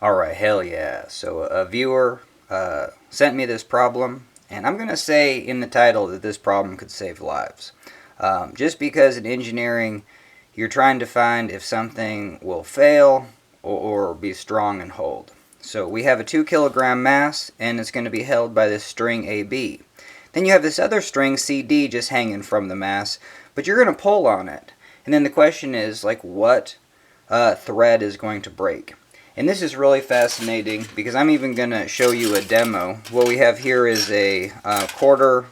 Alright, hell yeah. So a viewer sent me this problem, and I'm going to say in the title that this problem could save lives. Just because in engineering you're trying to find if something will fail or be strong and hold. So we have a 2 kilogram mass, and it's going to be held by this string AB. Then you have this other string CD just hanging from the mass, but you're going to pull on it. And then the question is, like, what thread is going to break? And this is really fascinating because I'm even going to show you a demo. What we have here is a quarter,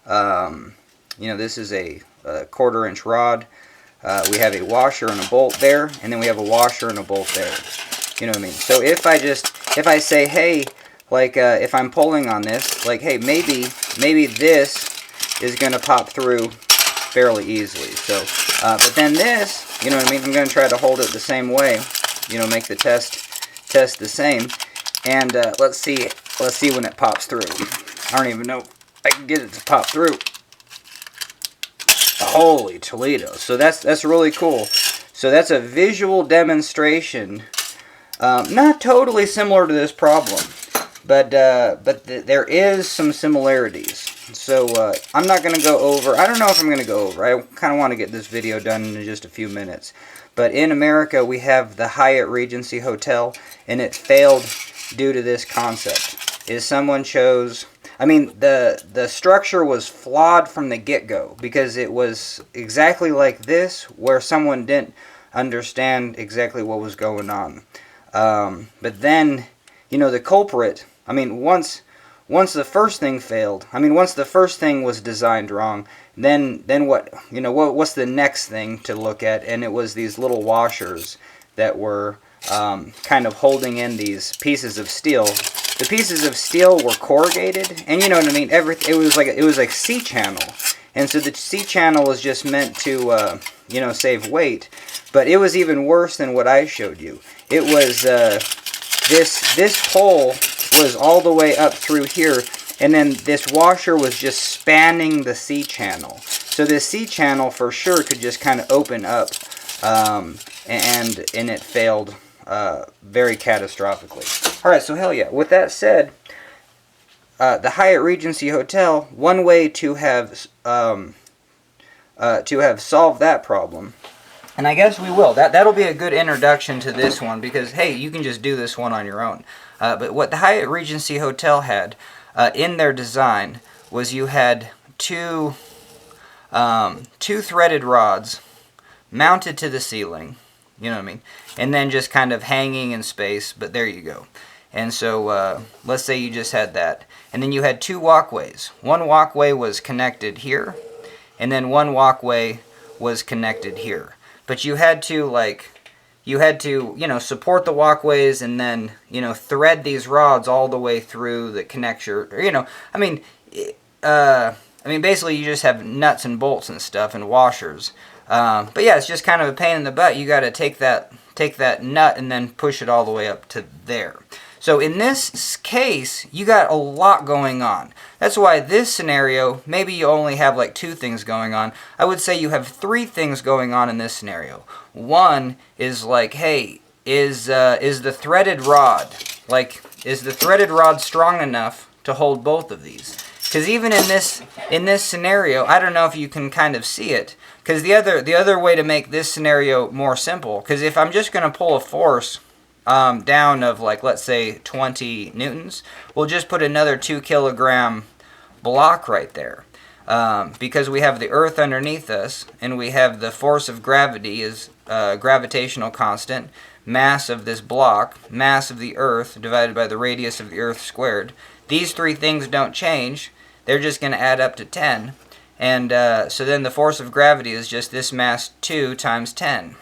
this is a 1/4 inch rod. We have a washer and a bolt there, and then we have a washer and a bolt there. You know what I mean? So if I say, hey, like if I'm pulling on this, like, hey, maybe this is going to pop through fairly easily. So, but then this, you know what I mean? I'm going to try to hold it the same way. Make the test the same, and let's see when it pops through. I don't even know if I can get it to pop through. Holy Toledo! So that's really cool. So that's a visual demonstration, not totally similar to this problem, but there is some similarities. So I'm not going to go over. I don't know if I'm going to go over. I kind of want to get this video done in just a few minutes. But in America, we have the Hyatt Regency Hotel, and it failed due to this concept. Someone chose... I mean, the structure was flawed from the get-go, because it was exactly like this, where someone didn't understand exactly what was going on. But then, the culprit... I mean, once the first thing failed, once the first thing was designed wrong, then what, what's the next thing to look at? And it was these little washers that were kind of holding in these pieces of steel. The pieces of steel were corrugated, and you know what I mean. It was like C-channel, and so the C-channel was just meant to save weight. But it was even worse than what I showed you. It was this hole was all the way up through here, and then this washer was just spanning the C-channel. So this C-channel for sure could just kind of open up, and it failed very catastrophically. Alright, so hell yeah. With that said, the Hyatt Regency Hotel, one way to have solved that problem, and I guess we will. That'll be a good introduction to this one, because, hey, you can just do this one on your own. But what the Hyatt Regency Hotel had in their design was you had two threaded rods mounted to the ceiling, you know what I mean, and then just kind of hanging in space, but there you go. And so let's say you just had that. And then you had 2 walkways. One walkway was connected here, and then one walkway was connected here. But you had to, support the walkways and then, thread these rods all the way through that connects your, basically you just have nuts and bolts and stuff and washers. But yeah, it's just kind of a pain in the butt. You got to take that nut and then push it all the way up to there. So in this case, you got a lot going on. That's why this scenario, maybe you only have like 2 things going on. I would say you have 3 things going on in this scenario. One is like, hey, is the threaded rod strong enough to hold both of these? Because even in this scenario, I don't know if you can kind of see it. Because the other way to make this scenario more simple, because if I'm just going to pull a force down of, like, let's say 20 newtons, we'll just put another 2 kilogram block right there. Because we have the earth underneath us, and we have the force of gravity is gravitational constant, mass of this block, mass of the earth divided by the radius of the earth squared. These 3 things don't change. They're just going to add up to 10. And so then the force of gravity is just this mass 2 times 10.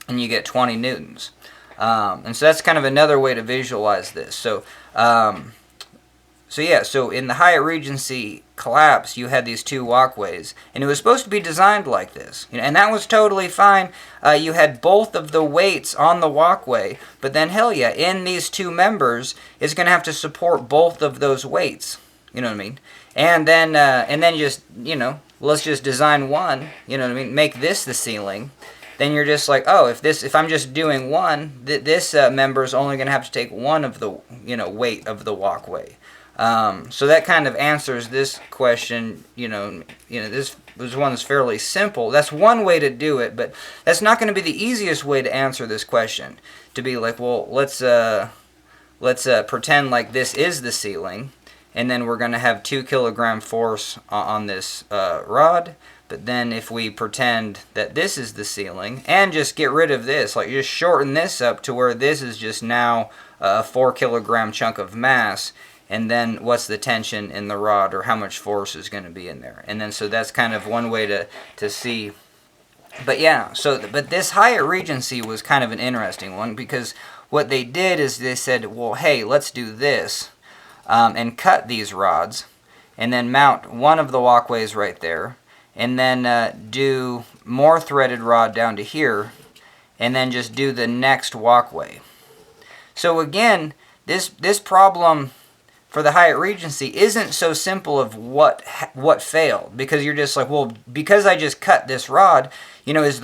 And you get 20 newtons. And so that's kind of another way to visualize this. So in the Hyatt Regency collapse, you had these 2 walkways, and it was supposed to be designed like this, and that was totally fine. You had both of the weights on the walkway, but then hell yeah, in these 2 members, it's going to have to support both of those weights. You know what I mean? And then just let's just design one. You know what I mean? Make this the ceiling. then you're just like, oh, if I'm just doing one, this member is only going to have to take one of the weight of the walkway. So that kind of answers this question. This was one that's fairly simple. That's one way to do it, but that's not going to be the easiest way to answer this question. To be like, well, let's pretend like this is the ceiling, and then we're going to have 2 kilogram force on this rod. But then if we pretend that this is the ceiling and just get rid of this, like just shorten this up to where this is just now a 4 kilogram chunk of mass, and then what's the tension in the rod, or how much force is going to be in there. And then so that's kind of one way to see. But yeah, but this Hyatt Regency was kind of an interesting one, because what they did is they said, well, hey, let's do this, and cut these rods, and then mount one of the walkways right there, and then do more threaded rod down to here, and then just do the next walkway. So again, this problem for the Hyatt Regency isn't so simple of what failed, because you're just like, well, because I just cut this rod, is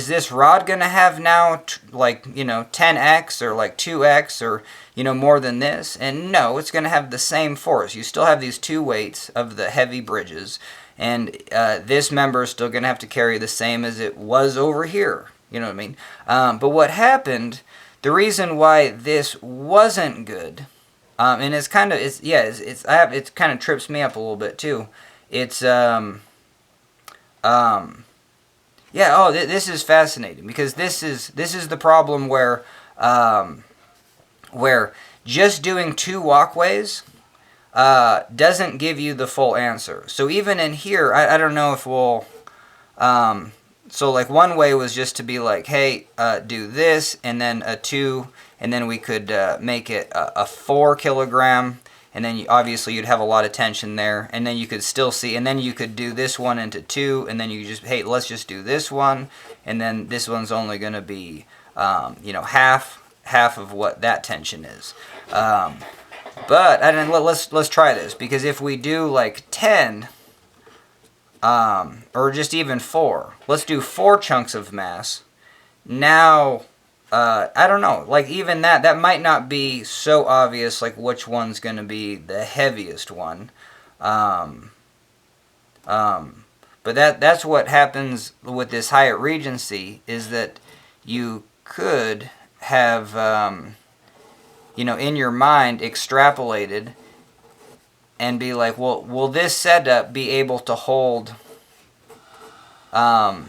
this rod going to have now 10x or like 2x or more than this? And no, it's going to have the same force. You still have these 2 weights of the heavy bridges, and this member is still going to have to carry the same as it was over here. You know what I mean? But what happened, the reason why this wasn't good, and it kind of trips me up a little bit too. It's this is fascinating, because this is the problem where just doing 2 walkways doesn't give you the full answer. So even in here, I don't know if we'll so like one way was just to be like, hey, do this, and then a 2, and then we could make it a 4 kilogram, and then obviously you'd have a lot of tension there, and then you could still see, and then you could do this one into 2, and then you just, hey, let's just do this one, and then this one's only going to be half of what that tension is. But let's try this, because if we do like 10, or just even 4, let's do 4 chunks of mass. Now, I don't know, like even that might not be so obvious, like which one's going to be the heaviest one. But that's what happens with this Hyatt Regency, is that you could have, in your mind extrapolated and be like, well, will this setup be able to hold, how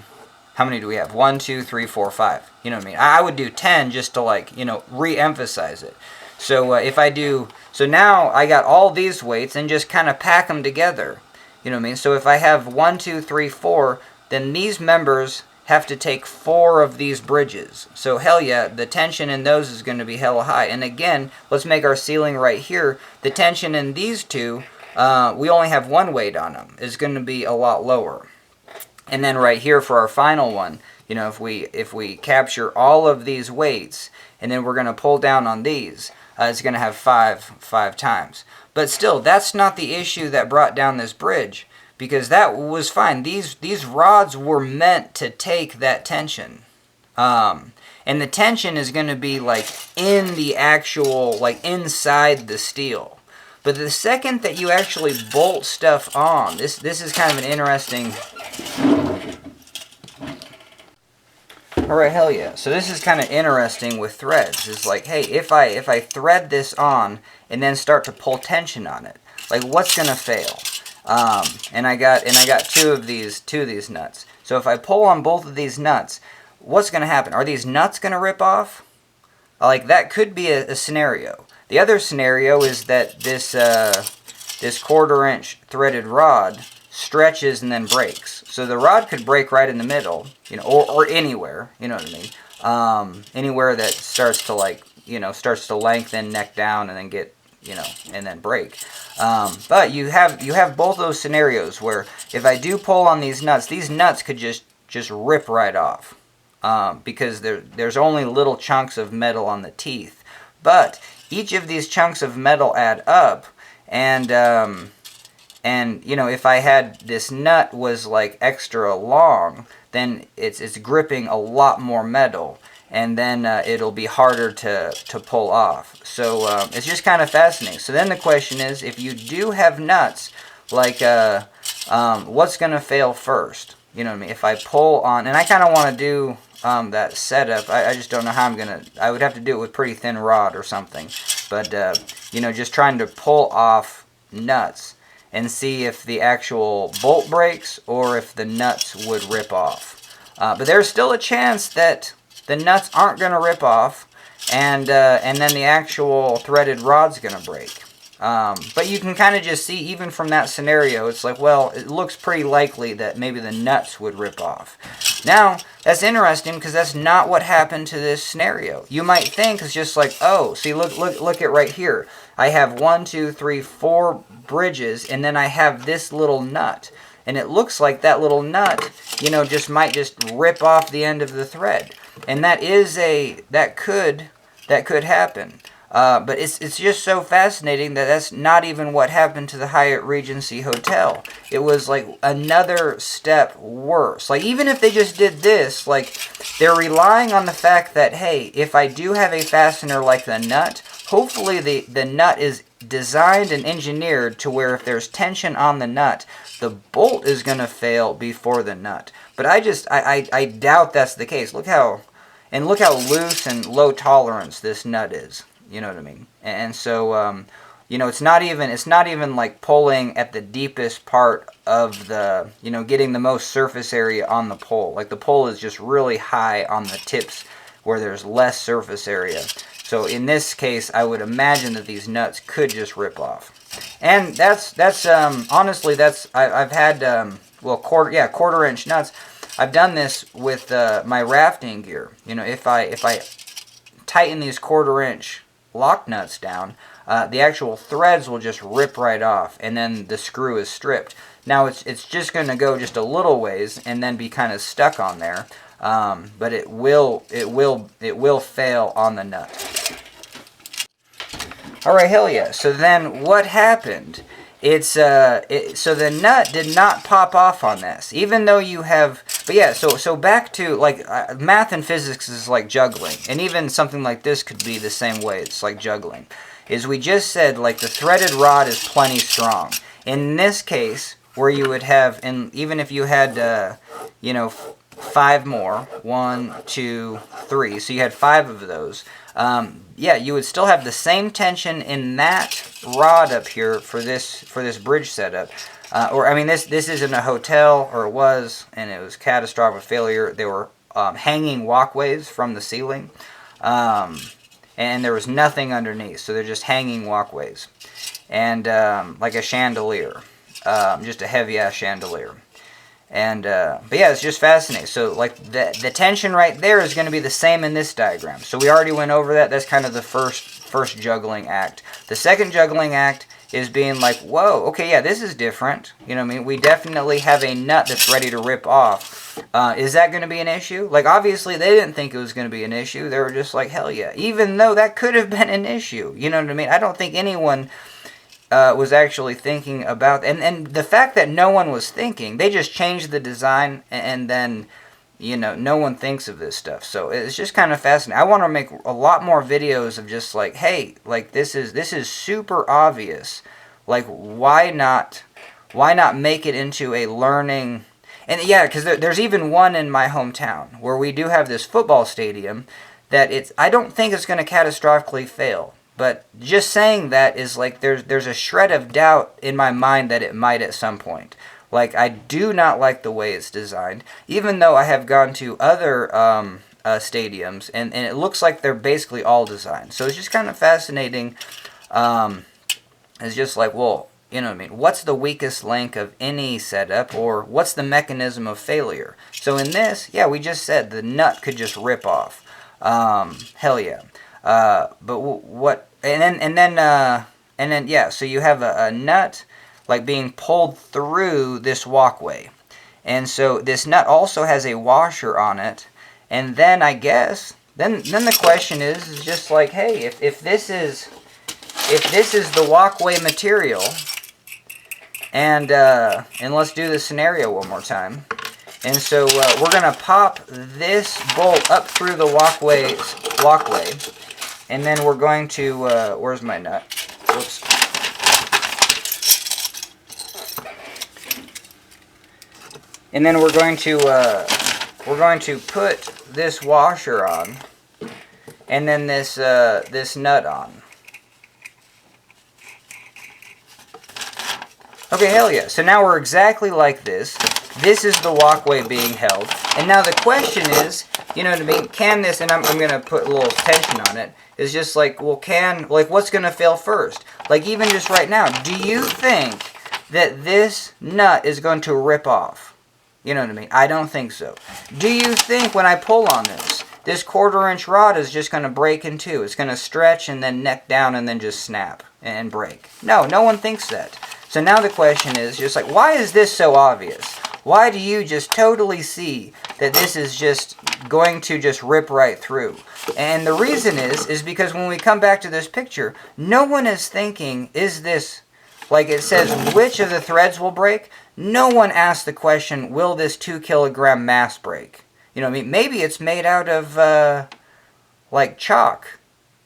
many do we have? 1, 2, 3, 4, 5. You know what I mean? I would do 10 just to re-emphasize it. So if I do, so now I got all these weights and just kind of pack them together. You know what I mean? So if I have 1, 2, 3, 4, then these members have to take 4 of these bridges. So hell yeah, the tension in those is going to be hella high. And again, let's make our ceiling right here. The tension in these 2, we only have 1 weight on them, is going to be a lot lower. And then right here for our final one, if we capture all of these weights, and then we're going to pull down on these, it's going to have 5 times. But still, that's not the issue that brought down this bridge, because that was fine. These rods were meant to take that tension. And the tension is going to be like in the actual, like inside the steel. But the second that you actually bolt stuff on, this is kind of an interesting... Alright, hell yeah. So this is kind of interesting with threads. It's like, hey, if I thread this on and then start to pull tension on it, like what's going to fail? And I got 2 of these nuts. So if I pull on both of these nuts, what's going to happen? Are these nuts going to rip off? Like that could be a scenario. The other scenario is that this 1/4 inch threaded rod stretches and then breaks. So the rod could break right in the middle, or anywhere, you know what I mean? Anywhere that starts to lengthen, neck down, and then get, and then break. But you have both those scenarios where if I do pull on these nuts could just rip right off, because there's only little chunks of metal on the teeth. But each of these chunks of metal add up, and if I had this nut was like extra long, then it's gripping a lot more metal, and then it'll be harder to pull off. So it's just kind of fascinating. So then the question is, if you do have nuts, like what's going to fail first? You know what I mean? If I pull on, and I kind of want to do that setup, I just don't know how I'm going to, I would have to do it with pretty thin rod or something. But, you know, just trying to pull off nuts and see if the actual bolt breaks or if the nuts would rip off. But there's still a chance that the nuts aren't going to rip off, and then the actual threaded rod's going to break. But you can kind of just see, even from that scenario, it's like, well, it looks pretty likely that maybe the nuts would rip off. Now, that's interesting because that's not what happened to this scenario. You might think it's just like, oh, see, look at right here. I have 1, 2, 3, 4 bridges, and then I have this little nut. And it looks like that little nut, you know, might just rip off the end of the thread. And that could happen. But it's just so fascinating that that's not even what happened to the Hyatt Regency Hotel. It was like another step worse. Like, even if they just did this, like, they're relying on the fact that, hey, if I do have a fastener like the nut, hopefully the nut is designed and engineered to where if there's tension on the nut, the bolt is going to fail before the nut. But I doubt that's the case. Look how loose and low tolerance this nut is. You know what I mean? And so, you know, it's not even like pulling at the deepest part of the, you know, getting the most surface area on the pole. Like, the pole is just really high on the tips where there's less surface area. So in this case, I would imagine that these nuts could just rip off. And that's honestly, I've had, quarter inch nuts. I've done this with my rafting gear. You know, if I tighten these 1/4 inch lock nuts down, the actual threads will just rip right off, and then the screw is stripped. Now it's just going to go just a little ways and then be kind of stuck on there, but it will fail on the nut. All right, hell yeah. So then what happened? So the nut did not pop off on this, even though you have. But yeah, so back to, like, math and physics is like juggling, and even something like this could be the same way. It's like juggling. Is we just said, like, the threaded rod is plenty strong. In this case, where you would have, and even if you had, you know, 5 more, 1, 2, 3, so you had 5 of those. Yeah, you would still have the same tension in that rod up here for this bridge setup. Or, I mean, this isn't a hotel, or it was, and it was catastrophic failure. They were hanging walkways from the ceiling, and there was nothing underneath, so they're just hanging walkways, and like a chandelier, just a heavy-ass chandelier. And but yeah, it's just fascinating. So, like, the tension right there is going to be the same in this diagram. So we already went over that. That's kind of the first juggling act. The second juggling act is being like, whoa, okay, yeah, this is different. You know what I mean? We definitely have a nut that's ready to rip off. Is that going to be an issue? Like, obviously, they didn't think it was going to be an issue. They were just like, hell yeah. Even though that could have been an issue. You know what I mean? I don't think anyone was actually thinking about, and the fact that no one was thinking, they just changed the design, and then, you know, no one thinks of this stuff. So it's just kind of fascinating. I want to make a lot more videos of just like, hey, like, this is super obvious. Like, why not make it into a learning? And yeah, because there's even one in my hometown where we do have this football stadium that I don't think it's going to catastrophically fail. But just saying that is like, there's a shred of doubt in my mind that it might at some point. Like, I do not like the way it's designed, even though I have gone to other stadiums, and it looks like they're basically all designed. So it's just kind of fascinating. It's just like, well, you know what I mean? What's the weakest link of any setup, or what's the mechanism of failure? So in this, yeah, we just said the nut could just rip off. Hell yeah. But what? And then yeah. So you have a nut like being pulled through this walkway, and so this nut also has a washer on it. And then I guess then the question is just like, hey, if this is the walkway material, and let's do the scenario one more time. And so we're going to pop this bolt up through the walkway, and then we're going to, where's my nut? Whoops. And then we're going to put this washer on, and then this this nut on. Okay, hell yeah. So now we're exactly like this. This is the walkway being held. And now the question is, you know what I mean, can this, and I'm going to put a little tension on it, is just like, well, what's going to fail first? Like, even just right now, do you think that this nut is going to rip off? You know what I mean? I don't think so. Do you think when I pull on this 1/4-inch rod is just going to break in two? It's going to stretch and then neck down and then just snap and break? No, no one thinks that. So now the question is just like, why is this so obvious? Why do you just totally see that this is just going to just rip right through? And the reason is because when we come back to this picture, no one is thinking, is this, like it says, which of the threads will break? No one asked the question, will this 2-kilogram mass break? You know what I mean? Maybe it's made out of, like chalk.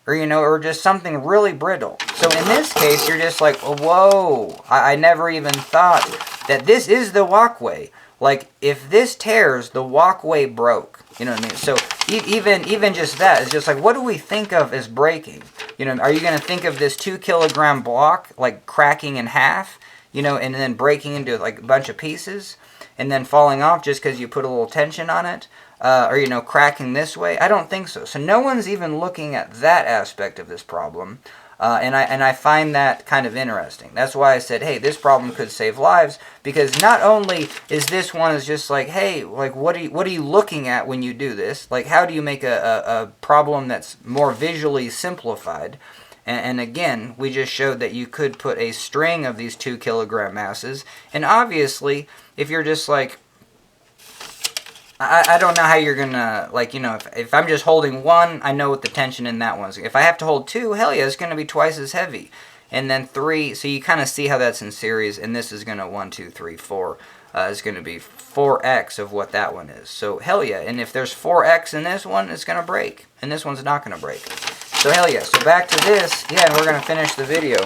Or, you know, or just something really brittle. So in this case, you're just like, whoa, I never even thought that this is the walkway. Like, if this tears, the walkway broke. You know what I mean? So even just that is just like, what do we think of as breaking? You know, are you going to think of this 2-kilogram block, like, cracking in half? You know, and then breaking into, like, a bunch of pieces? And then falling off just because you put a little tension on it? Or, you know, cracking this way? I don't think so. So no one's even looking at that aspect of this problem. And I find that kind of interesting. That's why I said, hey, this problem could save lives. Because not only is this one is just like, hey, like, what are you looking at when you do this? Like, how do you make a problem that's more visually simplified? And again, we just showed that you could put a string of these 2-kilogram masses. And obviously, if you're just like, I don't know how you're going to, like, you know, if I'm just holding one, I know what the tension in that one is. If I have to hold two, hell yeah, it's going to be twice as heavy. And then 3, so you kind of see how that's in series, and this is going to 1, 2, 3, 4. Is going to be 4x of what that one is. So hell yeah, and if there's 4x in this one, it's going to break. And this one's not going to break. So hell yeah, so back to this, yeah, and we're going to finish the video.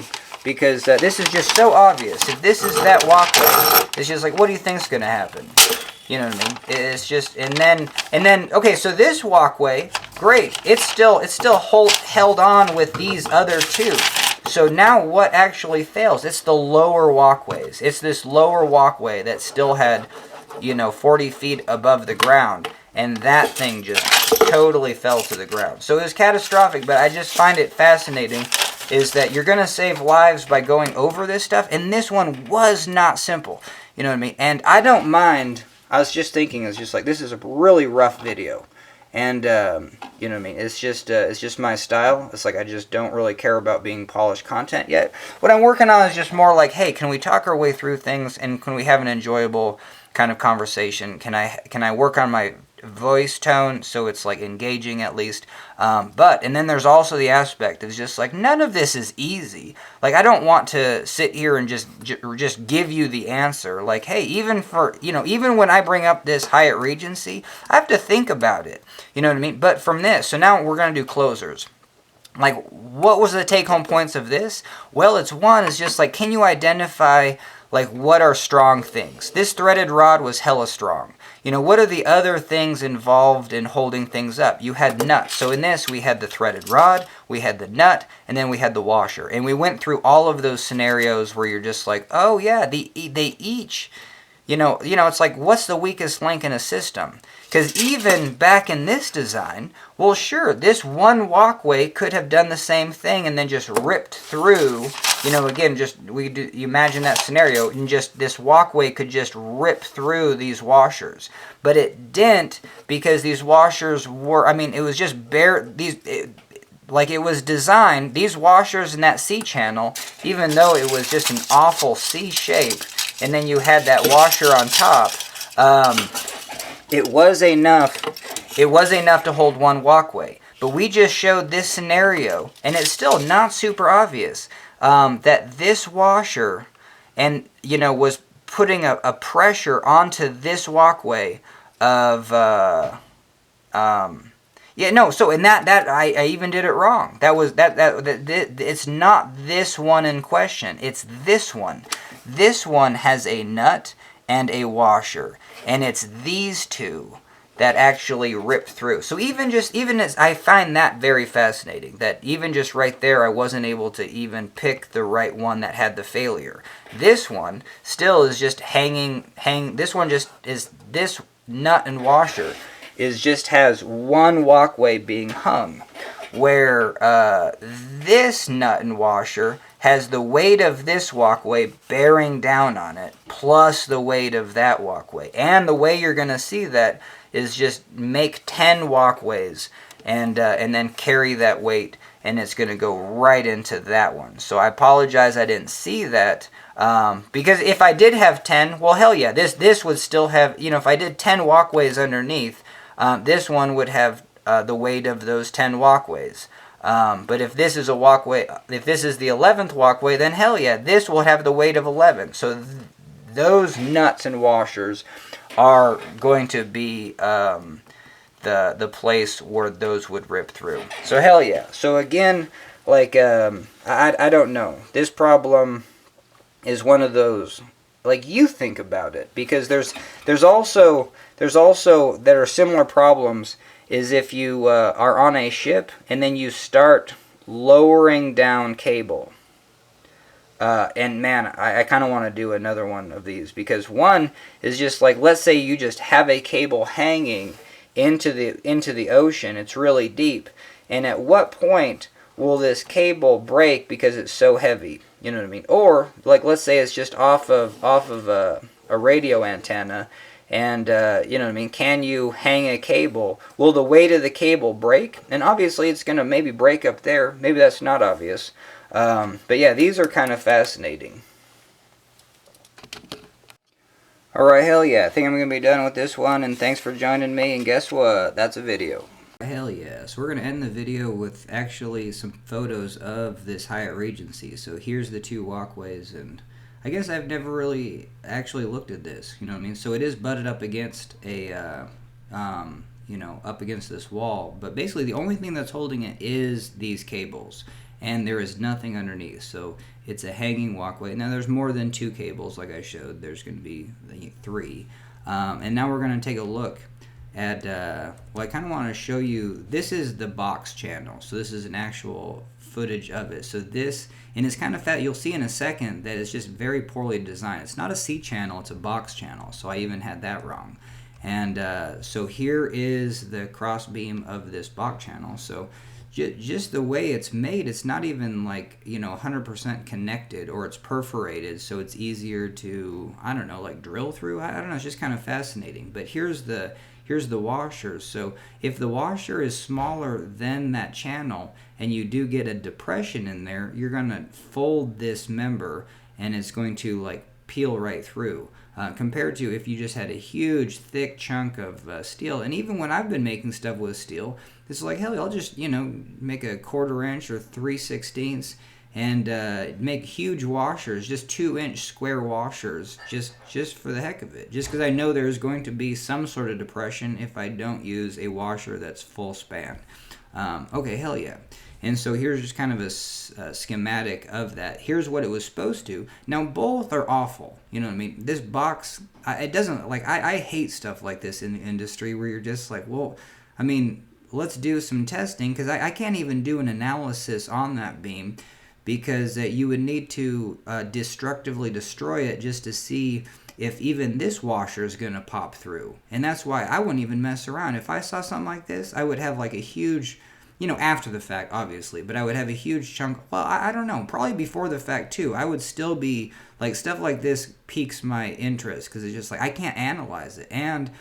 Because this is just so obvious. If this is that walkway, it's just like, what do you think's going to happen? You know what I mean? It's just, and then, okay, so this walkway, great. It's still held on with these other two. So now what actually fails? It's the lower walkways. It's this lower walkway that still had, you know, 40 feet above the ground. And that thing just totally fell to the ground. So it was catastrophic, but I just find it fascinating is that you're going to save lives by going over this stuff. And this one was not simple. You know what I mean? And I don't mind. I was just thinking, it's just like, this is a really rough video. And, you know what I mean? It's just my style. It's like I just don't really care about being polished content yet. What I'm working on is just more like, hey, can we talk our way through things? And can we have an enjoyable kind of conversation? Can I work on my voice tone so it's like engaging at least? And then there's also the aspect of just like, none of this is easy. Like, I don't want to sit here and just give you the answer. Like, hey, even when I bring up this Hyatt Regency, I have to think about it. You know what I mean? But from this, so now we're going to do closers. Like, what was the take-home points of this? Well, it's one is just like, can you identify like what are strong things? This threaded rod was hella strong. You know, what are the other things involved in holding things up? You had nuts. So in this, we had the threaded rod, we had the nut, and then we had the washer. And we went through all of those scenarios where you're just like, oh yeah, they each, you know, it's like, what's the weakest link in a system? Because even back in this design, well, sure, this one walkway could have done the same thing and then just ripped through, you know, again, just, you imagine that scenario, and just this walkway could just rip through these washers. But it didn't, because these washers were, I mean, it was just like it was designed, these washers in that C-channel, even though it was just an awful C shape, and then you had that washer on top, it was enough to hold one walkway. But we just showed this scenario, and it's still not super obvious, that this washer, and, you know, was putting a pressure onto this walkway of yeah, no, so in that I even did it wrong. That was it's not this one in question. It's this one. This one has a nut and a washer, and it's these two that actually rip through. So even as I find that very fascinating, that even just right there I wasn't able to even pick the right one that had the failure. This one still is just this one just is, this nut and washer is just has one walkway being hung, where this nut and washer has the weight of this walkway bearing down on it, plus the weight of that walkway. And the way you're going to see that is just make 10 walkways and then carry that weight, and it's going to go right into that one. So I apologize I didn't see that, because if I did have 10, well, hell yeah, this would still have, if I did 10 walkways underneath, this one would have the weight of those 10 walkways. But if this is a walkway, if this is the 11th walkway, then hell yeah, this will have the weight of 11. So those nuts and washers are going to be the place where those would rip through. So hell yeah. So again, like I don't know. This problem is one of those, like, you think about it, because there's also there are similar problems, is if you are on a ship and then you start lowering down cable. And man, I kind of want to do another one of these, because one is just like, let's say you just have a cable hanging into the ocean. It's really deep, and at what point will this cable break because it's so heavy? You know what I mean? Or like, let's say it's just off of a radio antenna, and you know what I mean? Can you hang a cable? Will the weight of the cable break? And obviously it's going to maybe break up there. Maybe that's not obvious. But yeah, these are kind of fascinating. Alright, hell yeah. I think I'm going to be done with this one, and thanks for joining me, and guess what? That's a video. Hell yeah. So we're going to end the video with actually some photos of this Hyatt Regency. So here's the two walkways, and I guess I've never really actually looked at this, you know what I mean? So it is butted up against a, up against this wall, but basically the only thing that's holding it is these cables, and there is nothing underneath. So it's a hanging walkway. Now there's more than two cables, like I showed. There's going to be 3. And now we're going to take a look at, I kind of want to show you, this is the box channel. So this is an actual footage of it. So this, and it's kind of fat. You'll see in a second that it's just very poorly designed. It's not a C channel, it's a box channel. So I even had that wrong. And so here is the cross beam of this box channel. So just the way it's made, it's not even like, 100% connected, or it's perforated, so it's easier to, I don't know, like drill through. I don't know, it's just kind of fascinating. But here's the washer. So if the washer is smaller than that channel and you do get a depression in there, you're going to fold this member and it's going to like peel right through. Compared to if you just had a huge thick chunk of steel. And even when I've been making stuff with steel, it's like, hell, I'll just make a 1/4 inch or 3/16 and make huge washers, just 2-inch square washers, just for the heck of it, just because I know there's going to be some sort of depression if I don't use a washer that's full span. Okay, hell yeah. And so here's just kind of a schematic of that. Here's what it was supposed to. Now both are awful. You know what I mean? This box, it doesn't, like, I hate stuff like this in the industry where you're just like, well, I mean, let's do some testing, because I can't even do an analysis on that beam, because you would need to destructively destroy it just to see if even this washer is going to pop through. And that's why I wouldn't even mess around. If I saw something like this, I would have like a huge, after the fact, obviously, but I would have a huge chunk. Well, I don't know, probably before the fact too. I would still be like, stuff like this piques my interest, because it's just like, I can't analyze it. And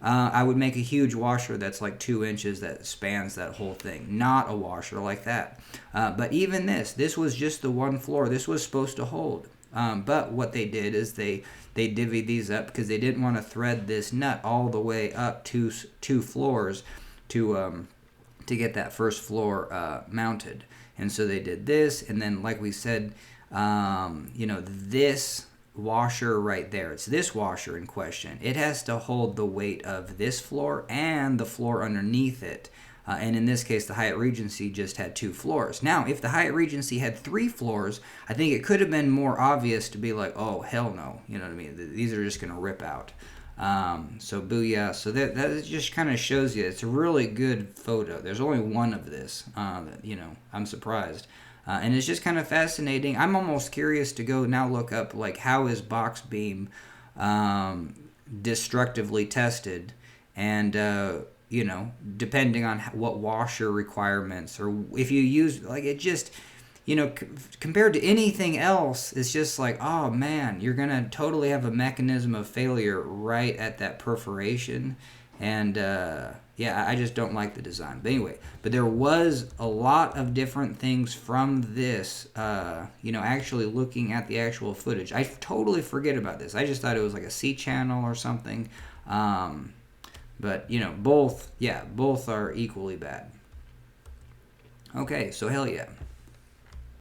I would make a huge washer that's like 2 inches that spans that whole thing, not a washer like that. But even this was just the one floor. This was supposed to hold. But what they did is they divvied these up, because they didn't want to thread this nut all the way up to 2 floors to get that first floor mounted. And so they did this, and then like we said, this washer right there. It's this washer in question. It has to hold the weight of this floor and the floor underneath it. And in this case, the Hyatt Regency just had 2 floors. Now, if the Hyatt Regency had 3 floors, I think it could have been more obvious to be like, oh, hell no. You know what I mean? These are just going to rip out. So booyah. So that just kind of shows you. It's a really good photo. There's only one of this. I'm surprised. And it's just kind of fascinating. I'm almost curious to go now look up, like, how is box beam destructively tested, and depending on what washer requirements, or if you use, like, it just, compared to anything else, it's just like, oh man, you're gonna totally have a mechanism of failure right at that perforation. And I just don't like the design. But anyway, there was a lot of different things from this, actually looking at the actual footage. I totally forget about this. I just thought it was like a C channel or something. But both are equally bad. Okay, so hell yeah.